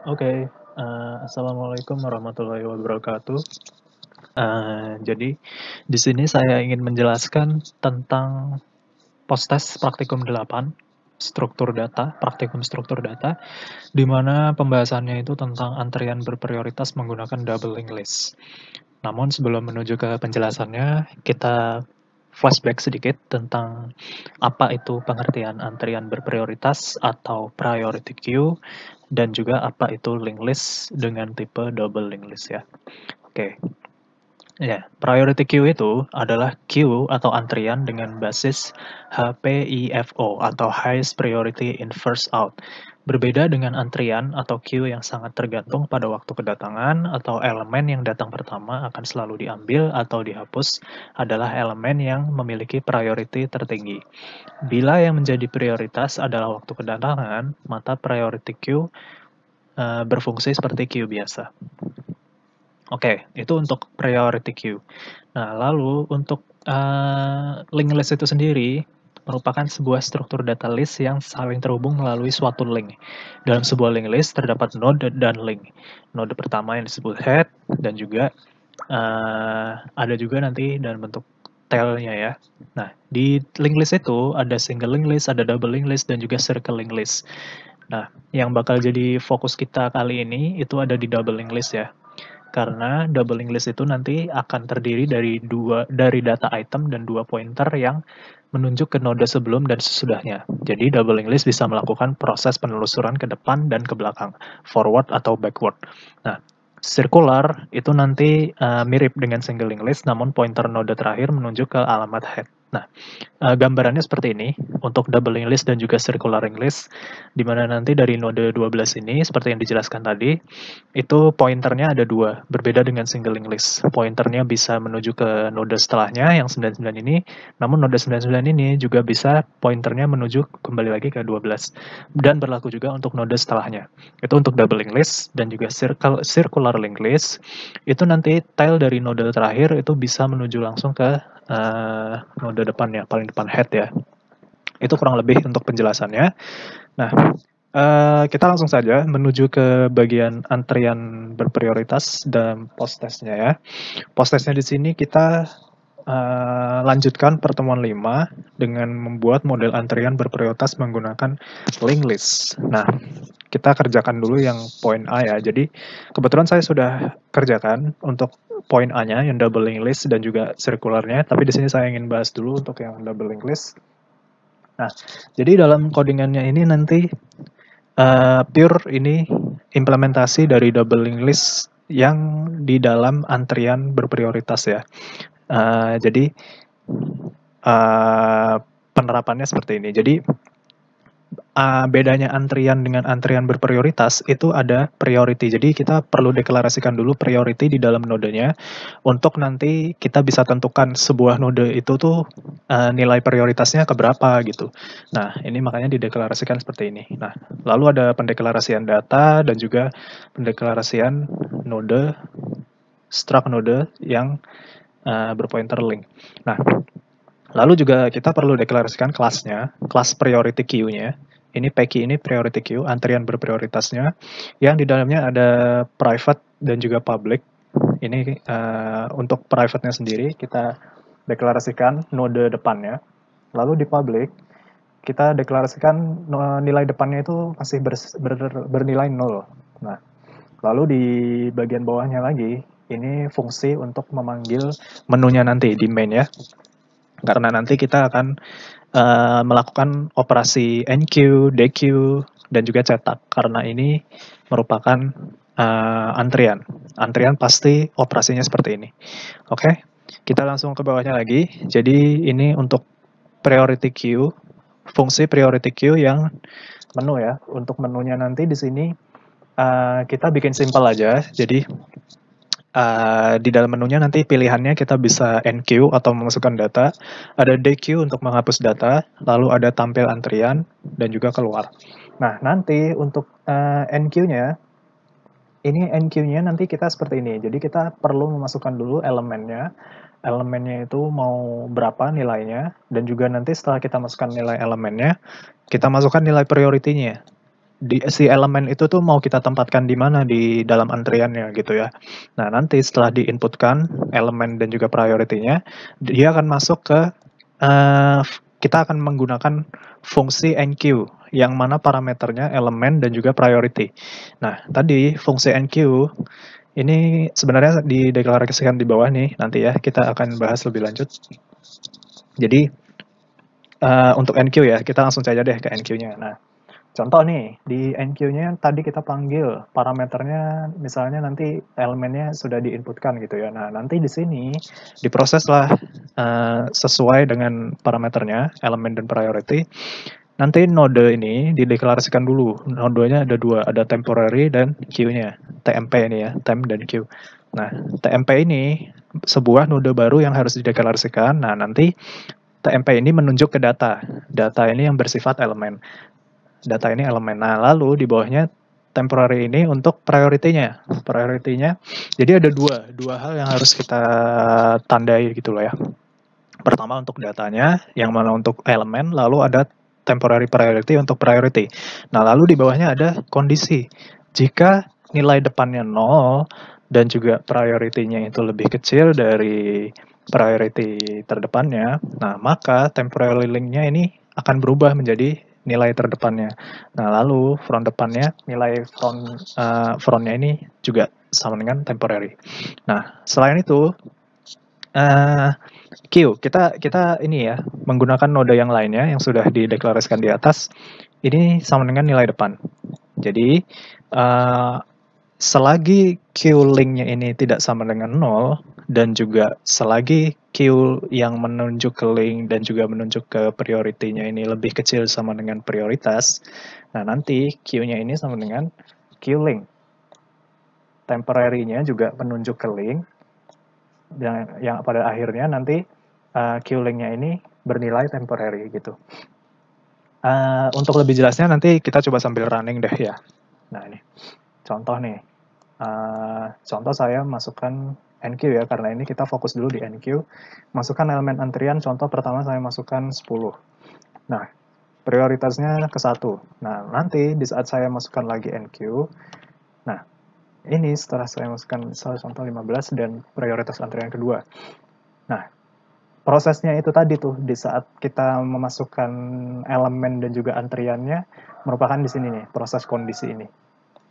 Oke, assalamualaikum warahmatullahi wabarakatuh. Jadi di sini saya ingin menjelaskan tentang postes praktikum 8, struktur data, praktikum struktur data, di mana pembahasannya itu tentang antrian berprioritas menggunakan double linked list. Namun sebelum menuju ke penjelasannya, kita flashback sedikit tentang apa itu pengertian antrian berprioritas atau priority queue, dan juga apa itu linked list dengan tipe double linked list ya. Oke, ya, priority queue itu adalah queue atau antrian dengan basis HPIFO atau Highest Priority in First Out. Berbeda dengan antrian atau queue yang sangat tergantung pada waktu kedatangan atau elemen yang datang pertama akan selalu diambil atau dihapus adalah elemen yang memiliki priority tertinggi. Bila yang menjadi prioritas adalah waktu kedatangan, maka priority queue berfungsi seperti queue biasa. Oke, itu untuk priority queue. Nah, lalu untuk linked list itu sendiri merupakan sebuah struktur data list yang saling terhubung melalui suatu link. Dalam sebuah linked list terdapat node dan link. Node pertama yang disebut head dan juga ada juga nanti dalam bentuk tail-nya ya. Nah, di linked list itu ada single linked list, ada double linked list, dan juga circle linked list. Nah, yang bakal jadi fokus kita kali ini itu ada di double linked list ya. Karena double linked list itu nanti akan terdiri dari data item dan 2 pointer yang menunjuk ke node sebelum dan sesudahnya. Jadi double linked list bisa melakukan proses penelusuran ke depan dan ke belakang, forward atau backward. Nah, circular itu nanti mirip dengan single linked list, namun pointer node terakhir menunjuk ke alamat head. Nah, gambarannya seperti ini untuk double linked list dan juga circular linked list, di mana nanti dari node 12 ini, seperti yang dijelaskan tadi, itu pointernya ada dua, berbeda dengan single linked list. Pointernya bisa menuju ke node setelahnya yang 99 ini, namun node 99 ini juga bisa pointernya menuju kembali lagi ke 12. Dan berlaku juga untuk node setelahnya. Itu untuk double linked list dan juga circular linked list. Itu nanti tail dari node terakhir itu bisa menuju langsung ke node depannya, paling depan head ya. Itu kurang lebih untuk penjelasannya. Nah, kita langsung saja menuju ke bagian antrian berprioritas dan post-testnya ya. Post-testnya di sini kita lanjutkan pertemuan 5 dengan membuat model antrian berprioritas menggunakan linked list. Nah, kita kerjakan dulu yang poin A ya. Jadi, kebetulan saya sudah kerjakan untuk poin A-nya yang double linked list dan juga circularnya, tapi di sini saya ingin bahas dulu untuk yang double linked list. Nah, jadi dalam codingannya ini nanti pure ini implementasi dari double linked list yang di dalam antrian berprioritas ya. Jadi penerapannya seperti ini. Jadi bedanya antrian dengan antrian berprioritas itu ada priority. Jadi kita perlu deklarasikan dulu priority di dalam nodenya untuk nanti kita bisa tentukan sebuah node itu tuh nilai prioritasnya ke berapa gitu. Nah, ini makanya dideklarasikan seperti ini. Nah, lalu ada pendeklarasian data dan juga pendeklarasian node, struct node yang berpointer link. Nah, lalu juga kita perlu deklarasikan kelasnya, kelas priority queue-nya. Ini PQ ini priority queue, antrian berprioritasnya, yang di dalamnya ada private dan juga public. Ini untuk private-nya sendiri kita deklarasikan node depannya. Lalu di public kita deklarasikan nilai depannya itu masih bernilai 0. Nah, lalu di bagian bawahnya lagi ini fungsi untuk memanggil menunya nanti di main ya. Karena nanti kita akan melakukan operasi NQ, DQ, dan juga cetak. Karena ini merupakan antrian. Antrian pasti operasinya seperti ini. Oke, kita langsung ke bawahnya lagi. Jadi ini untuk priority queue, fungsi priority queue yang menu ya. Untuk menunya nanti di sini kita bikin simple aja. Jadi di dalam menunya nanti pilihannya kita bisa NQ atau memasukkan data, ada DQ untuk menghapus data, lalu ada tampil antrian, dan juga keluar. Nah, nanti untuk NQ-nya, ini NQ-nya nanti kita seperti ini. Jadi kita perlu memasukkan dulu elemennya. Elemennya itu mau berapa nilainya, dan juga nanti setelah kita masukkan nilai elemennya, kita masukkan nilai priority-nya. si elemen itu tuh mau kita tempatkan di mana di dalam antriannya gitu ya. Nah, nanti setelah diinputkan elemen dan juga priority-nya, dia akan masuk ke kita akan menggunakan fungsi enqueue yang mana parameternya elemen dan juga priority. Nah, tadi fungsi enqueue ini sebenarnya dideklarasikan di bawah nih, nanti ya kita akan bahas lebih lanjut. Jadi untuk enqueue ya, kita langsung saja deh ke enqueue-nya. Nah, contoh nih, di enqueue-nya tadi kita panggil parameternya, misalnya nanti elemennya sudah diinputkan gitu ya. Nah, nanti di sini diproseslah sesuai dengan parameternya, elemen dan priority. Nanti node ini dideklarasikan dulu. Nodenya ada dua, ada temporary dan queue-nya. TMP ini ya, temp dan queue. Nah, TMP ini sebuah node baru yang harus dideklarasikan. Nah, nanti TMP ini menunjuk ke data. Data ini yang bersifat elemen. Data ini elemen. Nah, lalu di bawahnya temporary ini untuk priority-nya. Priority-nya, jadi ada dua hal yang harus kita tandai gitu loh ya. Pertama untuk datanya, yang mana untuk elemen, lalu ada temporary priority untuk priority. Nah, lalu di bawahnya ada kondisi. Jika nilai depannya 0 dan juga priority-nya itu lebih kecil dari priority terdepannya, nah maka temporary link-nya ini akan berubah menjadi nilai terdepannya. Nah, lalu front depannya, nilai front-nya ini juga sama dengan temporary. Nah, selain itu, queue, kita ini ya, menggunakan node yang lainnya yang sudah dideklarasikan di atas, ini sama dengan nilai depan. Jadi, selagi queue link-nya ini tidak sama dengan 0, dan juga selagi queue yang menunjuk ke link dan juga menunjuk ke priority-nya ini lebih kecil sama dengan prioritas, nah nanti queue-nya ini sama dengan queue link. Temporary-nya juga menunjuk ke link, yang pada akhirnya nanti queue link-nya ini bernilai temporary gitu. Untuk lebih jelasnya nanti kita coba sambil running deh ya. Nah ini contoh nih. Contoh saya masukkan enqueue ya, karena ini kita fokus dulu di enqueue. Masukkan elemen antrian, contoh pertama saya masukkan 10. Nah, prioritasnya ke 1. Nah, nanti di saat saya masukkan lagi enqueue, nah ini setelah saya masukkan contoh 15 dan prioritas antrian kedua. Nah, prosesnya itu tadi tuh, di saat kita memasukkan elemen dan juga antriannya, merupakan di sini nih, proses kondisi ini.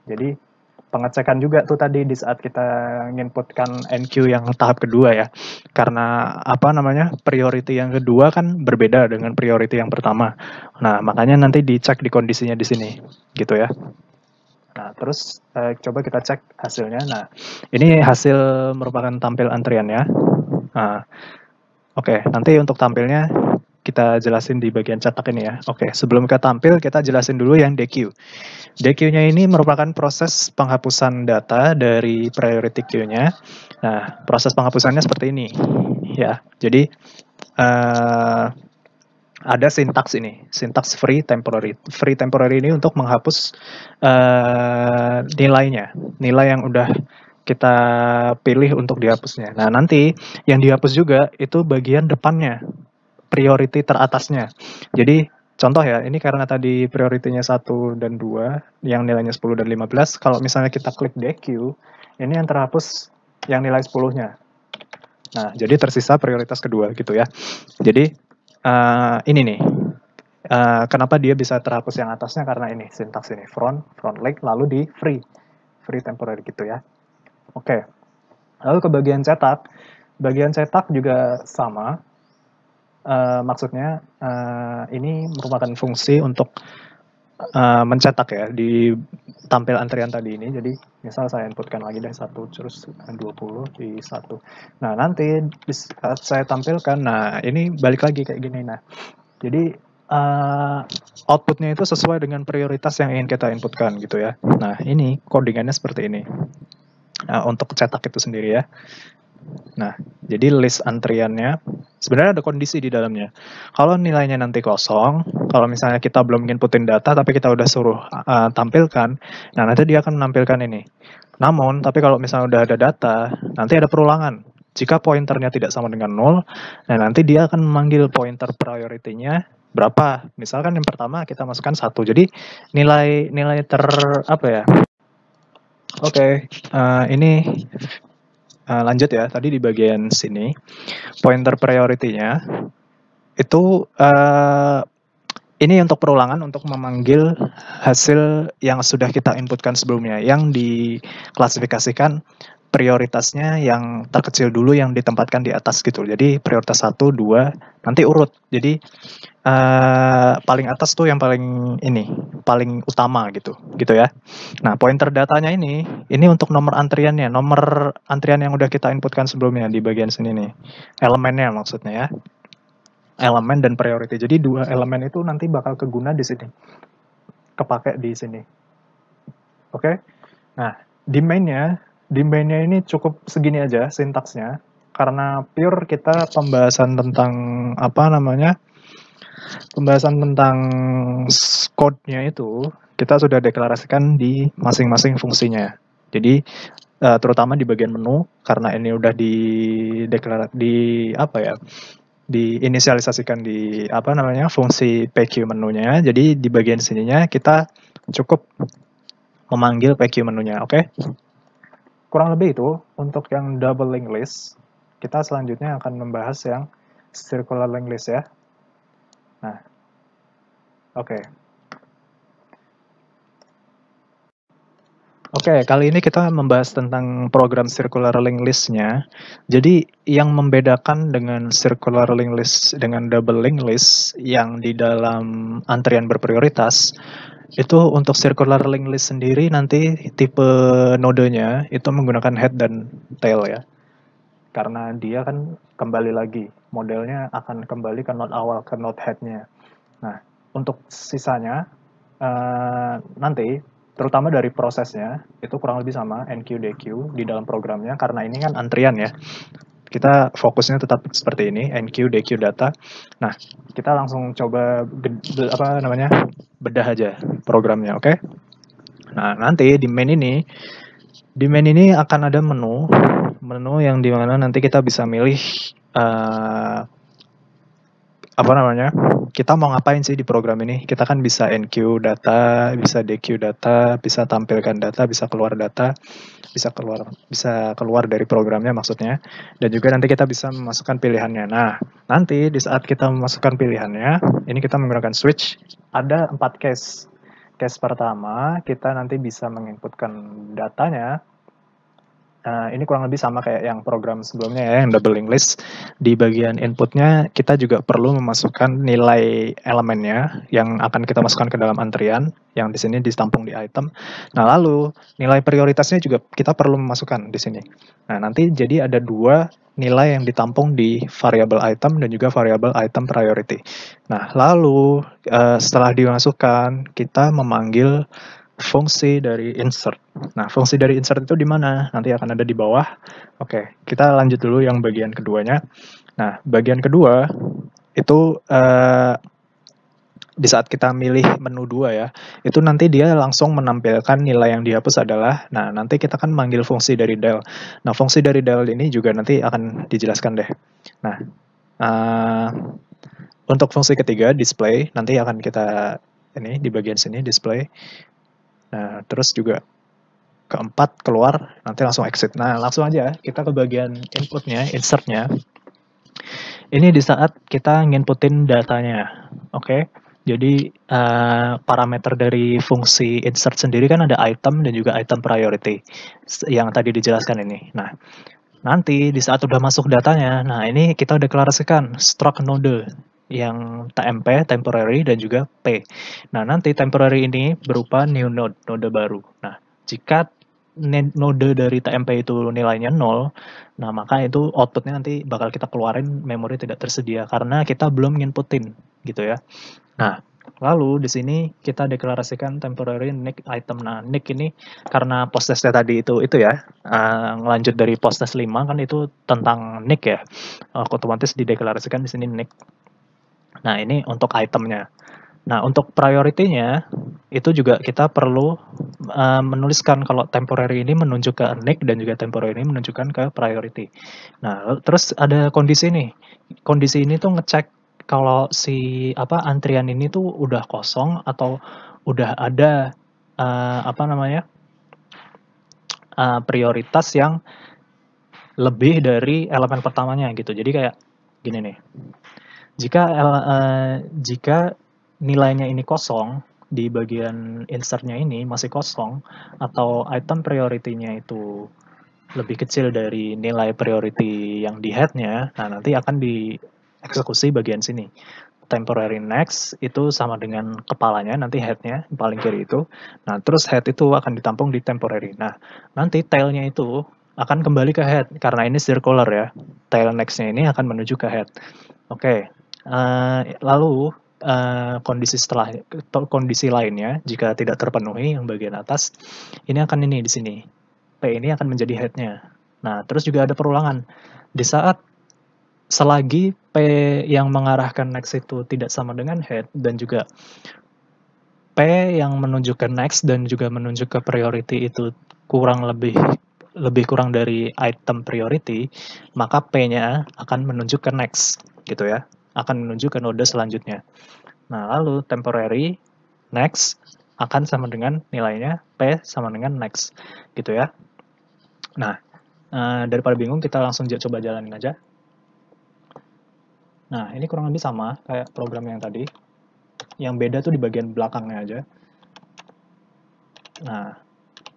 Jadi, pengecekan juga tuh tadi di saat kita nginputkan enqueue yang tahap kedua ya. Karena priority yang kedua kan berbeda dengan priority yang pertama. Nah, makanya nanti dicek di kondisinya di sini, gitu ya. Nah, terus coba kita cek hasilnya. Nah, ini hasil merupakan tampil antriannya. Nah, oke, nanti untuk tampilnya kita jelasin di bagian cetak ini ya. Oke, sebelum kita tampil, kita jelasin dulu yang DQ. DQ-nya ini merupakan proses penghapusan data dari priority queue-nya. Nah, proses penghapusannya seperti ini. Ya, jadi ada sintaks ini, sintaks free temporary. Free temporary ini untuk menghapus nilainya, nilai yang udah kita pilih untuk dihapusnya. Nah, nanti yang dihapus juga itu bagian depannya, priority teratasnya. Jadi, contoh ya, ini karena tadi prioritinya 1 dan 2, yang nilainya 10 dan 15, kalau misalnya kita klik DQ, ini yang terhapus yang nilai 10-nya. Nah, jadi tersisa prioritas kedua gitu ya. Jadi, ini nih, kenapa dia bisa terhapus yang atasnya, karena ini, sintaks ini, front link, lalu di free temporary gitu ya. Oke, lalu ke bagian cetak juga sama, maksudnya ini merupakan fungsi untuk mencetak ya, di tampil antrian tadi ini. Jadi, misal saya inputkan lagi deh 1, terus 20 di 1. Nah, nanti saat saya tampilkan, nah ini balik lagi kayak gini. Nah, jadi outputnya itu sesuai dengan prioritas yang ingin kita inputkan gitu ya. Nah, ini codingannya seperti ini. Nah, untuk cetak itu sendiri ya. Nah, jadi list antriannya sebenarnya ada kondisi di dalamnya. Kalau nilainya nanti kosong, kalau misalnya kita belum inputin data tapi kita udah suruh tampilkan, nah nanti dia akan menampilkan ini. Namun, tapi kalau misalnya udah ada data, nanti ada perulangan. Jika pointernya tidak sama dengan 0, nah nanti dia akan memanggil pointer priority-nya berapa. Misalkan yang pertama kita masukkan 1. Jadi nilai apa ya? Oke, ini lanjut ya. Tadi di bagian sini pointer priority-nya itu ini untuk perulangan untuk memanggil hasil yang sudah kita inputkan sebelumnya, yang diklasifikasikan prioritasnya yang terkecil dulu yang ditempatkan di atas gitu. Jadi prioritas 1, 2, nanti urut. Jadi paling atas tuh yang paling utama gitu ya. Nah, pointer datanya ini untuk nomor antriannya, nomor antrian yang udah kita inputkan sebelumnya di bagian sini nih. Elemennya maksudnya ya. Elemen dan priority. Jadi 2 elemen itu nanti bakal keguna di sini. Kepake di sini. Oke? Nah, di mainnya ini cukup segini aja sintaksnya. Karena pure kita pembahasan tentang pembahasan tentang code-nya itu kita sudah deklarasikan di masing-masing fungsinya. Jadi terutama di bagian menu karena ini udah diinisialisasikan di fungsi PQ menunya. Jadi di bagian sininya kita cukup memanggil PQ menunya, oke? Kurang lebih itu untuk yang double linked list. Kita selanjutnya akan membahas yang circular linked list ya. Nah, oke. Oke, kali ini kita membahas tentang program circular linked list-nya. Jadi yang membedakan dengan circular linked list dengan double linked list yang di dalam antrian berprioritas, itu untuk circular linked list sendiri nanti tipe nodenya itu menggunakan head dan tail ya. Karena dia kan kembali lagi, modelnya akan kembali ke node awal, ke node head-nya. Nah, untuk sisanya nanti terutama dari prosesnya itu kurang lebih sama NQ DQ di dalam programnya karena ini kan antrian ya. Kita fokusnya tetap seperti ini, NQ DQ data. Nah, kita langsung coba bedah aja programnya, oke? Nah, nanti di main ini akan ada menu yang dimana nanti kita bisa milih kita mau ngapain sih di program ini. Kita kan bisa NQ data, bisa DQ data, bisa tampilkan data, bisa keluar data, bisa keluar dari programnya maksudnya, dan juga nanti kita bisa memasukkan pilihannya. Nah, nanti di saat kita memasukkan pilihannya, ini kita menggunakan switch, ada 4 case. Case pertama, kita nanti bisa menginputkan datanya. Ini kurang lebih sama kayak yang program sebelumnya ya, yang double linked list. Di bagian inputnya, kita juga perlu memasukkan nilai elemennya yang akan kita masukkan ke dalam antrian, yang di sini ditampung di item. Nah, lalu nilai prioritasnya juga kita perlu memasukkan di sini. Nah, nanti jadi ada 2 nilai yang ditampung di variable item dan juga variable item priority. Nah, lalu setelah dimasukkan, kita memanggil fungsi dari insert. Nah, fungsi dari insert itu di mana? Nanti akan ada di bawah. Oke, kita lanjut dulu yang bagian keduanya. Nah, bagian kedua itu di saat kita milih menu 2 ya, itu nanti dia langsung menampilkan nilai yang dihapus adalah, nah nanti kita kan manggil fungsi dari del. Nah, fungsi dari del ini juga nanti akan dijelaskan deh. Nah, untuk fungsi ketiga, display, nanti akan kita ini di bagian sini, display. Nah, terus juga keempat keluar, nanti langsung exit. Nah, langsung aja kita ke bagian inputnya, insertnya. Ini di saat kita nginputin datanya, oke? Jadi parameter dari fungsi insert sendiri kan ada item dan juga item priority yang tadi dijelaskan ini. Nah, nanti di saat udah masuk datanya, nah ini kita deklarasikan struct node yang TMP, temporary, dan juga P. Nah, nanti temporary ini berupa new node, node baru. Nah, jika node dari TMP itu nilainya 0, nah maka itu outputnya nanti bakal kita keluarin memori tidak tersedia karena kita belum nginputin gitu ya. Nah, lalu di sini kita deklarasikan temporary nick item. Nah, nick ini karena posttestnya tadi itu ya, ngelanjut dari posttest 5 kan itu tentang nick ya, otomatis dideklarasikan di sini nick. Nah, ini untuk itemnya. Nah, untuk priority-nya, itu juga kita perlu menuliskan kalau temporary ini menunjuk ke nick dan juga temporary ini menunjukkan ke priority. Nah, terus ada kondisi nih. Kondisi ini tuh ngecek kalau si antrian ini tuh udah kosong atau udah ada prioritas yang lebih dari elemen pertamanya gitu. Jadi kayak gini nih. Jika nilainya ini kosong, di bagian insertnya ini masih kosong, atau item priority-nya itu lebih kecil dari nilai priority yang di head-nya, nah nanti akan dieksekusi bagian sini. Temporary next itu sama dengan kepalanya, nanti head-nya paling kiri itu. Nah, terus head itu akan ditampung di temporary. Nah, nanti tail-nya itu akan kembali ke head, karena ini circular ya. Tail next-nya ini akan menuju ke head. Oke, lalu kondisi lainnya, jika tidak terpenuhi yang bagian atas, ini akan ini di sini. P ini akan menjadi head-nya. Nah, terus juga ada perulangan. Di saat selagi P yang mengarahkan next itu tidak sama dengan head, dan juga P yang menunjukkan next dan juga menunjuk ke priority itu lebih kurang dari item priority, maka P-nya akan menunjuk ke next, gitu ya. Akan menunjuk ke node selanjutnya. Nah, lalu temporary next akan sama dengan nilainya P sama dengan next, gitu ya. Nah, daripada bingung, kita langsung coba jalanin aja. Nah, ini kurang lebih sama kayak program yang tadi. Yang beda tuh di bagian belakangnya aja. Nah,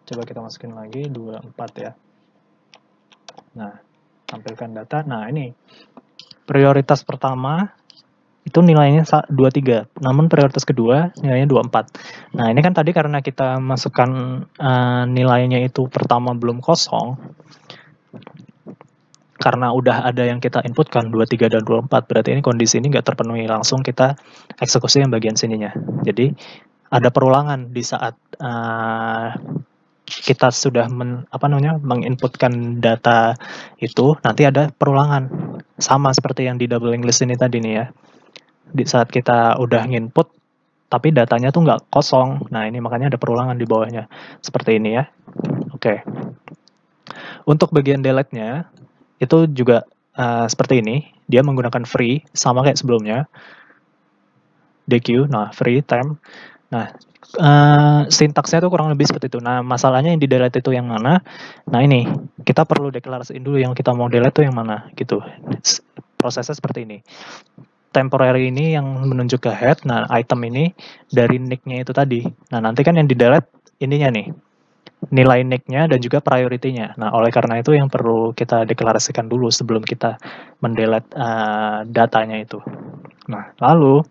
coba kita masukin lagi 24 ya. Nah, tampilkan data. Nah, ini prioritas pertama itu nilainya 23, namun prioritas kedua nilainya 24. Nah, ini kan tadi karena kita masukkan nilainya itu pertama belum kosong, karena udah ada yang kita inputkan 23 dan 24, berarti ini kondisi ini nggak terpenuhi, langsung kita eksekusi yang bagian sininya. Jadi ada perulangan di saat kita sudah menginputkan data itu, nanti ada perulangan. Sama seperti yang di doubling list ini tadi nih ya. Di saat kita udah nginput, tapi datanya tuh nggak kosong. Nah, ini makanya ada perulangan di bawahnya. Seperti ini ya. Oke. Untuk bagian delete-nya, itu juga seperti ini. Dia menggunakan free, sama kayak sebelumnya. DQ, nah free, time. Nah, sintaksnya tuh kurang lebih seperti itu. Nah, masalahnya yang di delete itu yang mana? Nah, ini. Kita perlu deklarasiin dulu yang kita mau delete itu yang mana, gitu. Prosesnya seperti ini. Temporary ini yang menunjuk ke head. Nah, item ini dari nick-nya itu tadi. Nah, nanti kan yang di delete ininya nih. Nilai nick-nya dan juga priority-nya. Nah, oleh karena itu yang perlu kita deklarasikan dulu sebelum kita mendelete datanya itu. Nah, lalu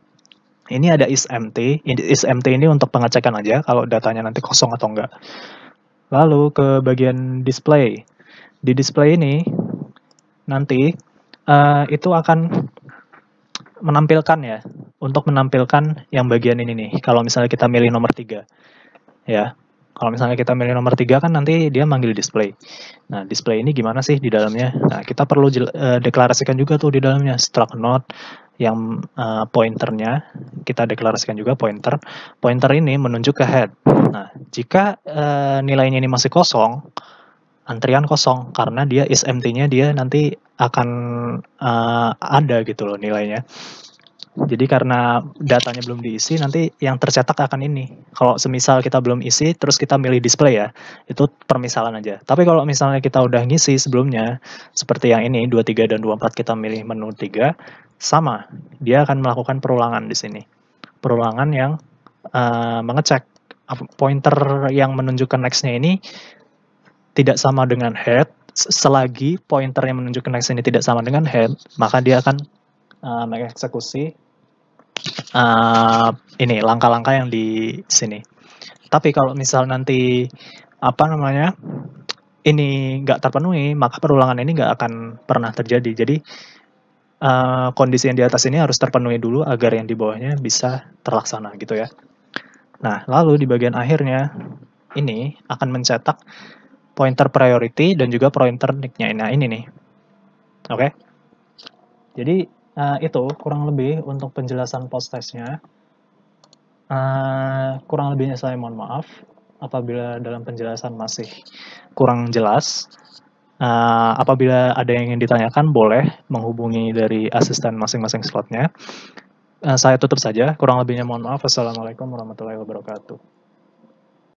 ini ada isEmpty. isEmpty ini untuk pengecekan aja kalau datanya nanti kosong atau enggak. Lalu ke bagian display. Di display ini nanti itu akan menampilkan ya, untuk menampilkan yang bagian ini nih. Kalau misalnya kita milih nomor 3 ya. Kalau misalnya kita milih nomor 3 kan nanti dia manggil display. Nah, display ini gimana sih di dalamnya? Nah, kita perlu deklarasikan juga tuh di dalamnya struct node yang pointernya kita deklarasikan juga pointer. Pointer ini menunjuk ke head. Nah, jika nilainya ini masih kosong, antrian kosong karena dia isEmpty-nya dia nanti akan ada gitu loh nilainya. Jadi karena datanya belum diisi, nanti yang tercetak akan ini. Kalau semisal kita belum isi, terus kita milih display ya, itu permisalan aja. Tapi kalau misalnya kita udah ngisi sebelumnya, seperti yang ini, 23 dan 24 kita milih menu 3, sama. Dia akan melakukan perulangan di sini. Perulangan yang mengecek pointer yang menunjukkan next-nya ini tidak sama dengan head. Selagi pointer yang menunjukkan next ini tidak sama dengan head, maka dia akan mengeksekusi ini langkah-langkah yang di sini. Tapi kalau misal nanti ini nggak terpenuhi, maka perulangan ini nggak akan pernah terjadi. Jadi kondisi yang di atas ini harus terpenuhi dulu agar yang di bawahnya bisa terlaksana gitu ya. Nah, lalu di bagian akhirnya ini akan mencetak pointer priority dan juga pointer nick-nya. Nah, ini nih. Oke. Jadi itu kurang lebih untuk penjelasan post test-nya. Kurang lebihnya saya mohon maaf apabila dalam penjelasan masih kurang jelas. Apabila ada yang ingin ditanyakan, boleh menghubungi dari asisten masing-masing slotnya. Saya tutup saja, kurang lebihnya mohon maaf. Wassalamualaikum warahmatullahi wabarakatuh.